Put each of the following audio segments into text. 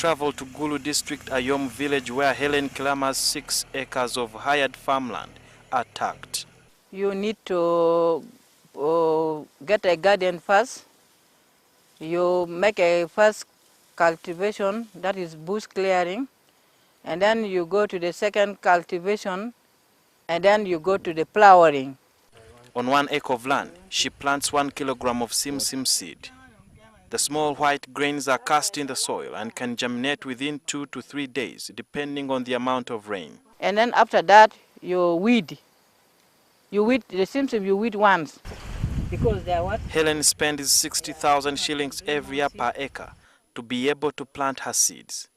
traveled to Gulu district Ayom village where Helen Kilama's 6 acres of hired farmland are tucked. You need to get a garden first. You make a first cultivation, that is bush clearing, and then you go to the second cultivation, and then you go to the flowering. On 1 acre of land, she plants 1 kilogram of simsim seed. The small white grains are cast in the soil and can germinate within 2 to 3 days, depending on the amount of rain. And then after that, you weed. You weed the simsim. You weed once, because they are what? Helen spends 60,000 shillings every year per acre to be able to plant her seeds.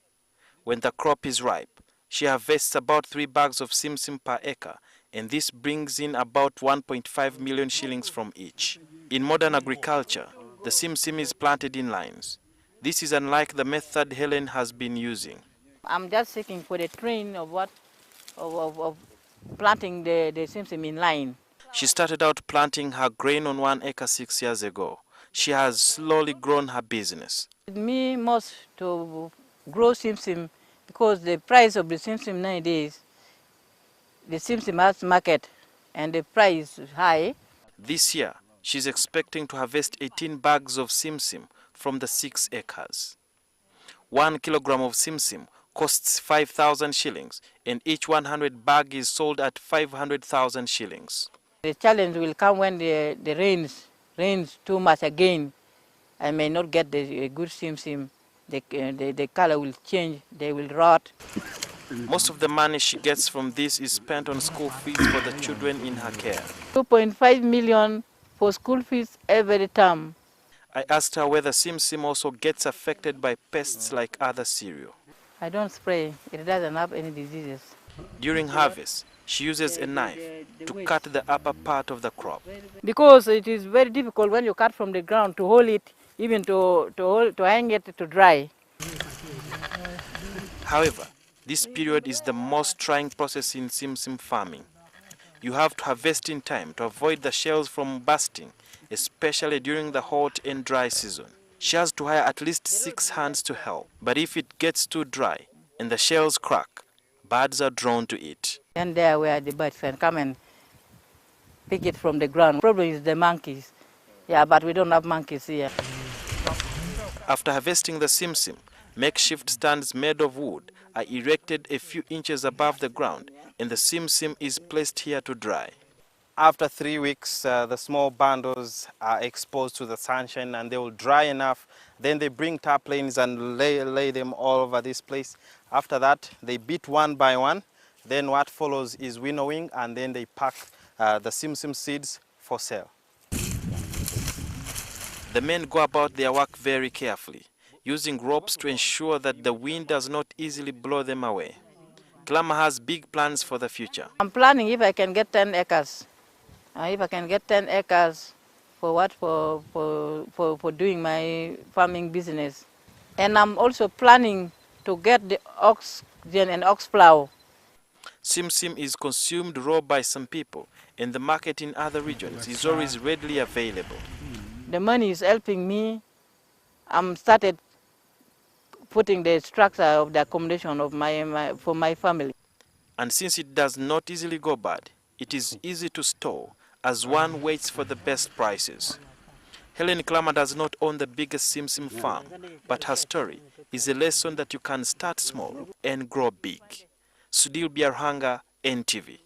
When the crop is ripe, she harvests about 3 bags of simsim per acre, and this brings in about 1.5 million shillings from each. In modern agriculture, the simsim is planted in lines. This is unlike the method Helen has been using. I'm just seeking for the train of planting the simsim in line. She started out planting her grain on 1 acre 6 years ago. She has slowly grown her business. Me most to grow simsim because the price of the simsim nowadays, the simsim has market and the price is high. This year, she's expecting to harvest 18 bags of simsim from the 6 acres. 1 kilogram of simsim costs 5,000 shillings, and each 100 bag is sold at 500,000 shillings. The challenge will come when the rains too much again. I may not get the good simsim. The color will change, they will rot. Most of the money she gets from this is spent on school fees for the children in her care. 2.5 million for school fees every term. I asked her whether simsim also gets affected by pests like other cereal. I don't spray, it doesn't have any diseases. During harvest, she uses a knife to cut the upper part of the crop. Because it is very difficult when you cut from the ground to hold it, even to hang it to dry. However, this period is the most trying process in simsim farming. You have to harvest in time to avoid the shells from bursting, especially during the hot and dry season. She has to hire at least 6 hands to help, but if it gets too dry and the shells crack, birds are drawn to it. And there where the birds can come and pick it from the ground. The problem is the monkeys. Yeah, but we don't have monkeys here. After harvesting the simsim, makeshift stands made of wood are erected a few inches above the ground, and the simsim is placed here to dry. After 3 weeks, the small bundles are exposed to the sunshine and they will dry enough. Then they bring tarpaulins and lay them all over this place. After that, they beat one by one. Then what follows is winnowing, and then they pack the simsim seeds for sale. The men go about their work very carefully, using ropes to ensure that the wind does not easily blow them away. Kilama has big plans for the future. I'm planning if I can get 10 acres. If I can get 10 acres for what? For doing my farming business. And I'm also planning to get the oxygen and ox plow. Simsim is consumed raw by some people, and the market in other regions is always readily available. The money is helping me. I'm started putting the structure of the accommodation of for my family. And since it does not easily go bad, it is easy to store as one waits for the best prices. Helen Kilama does not own the biggest simsim farm, but her story is a lesson that you can start small and grow big. Sudil Biarhanga, NTV.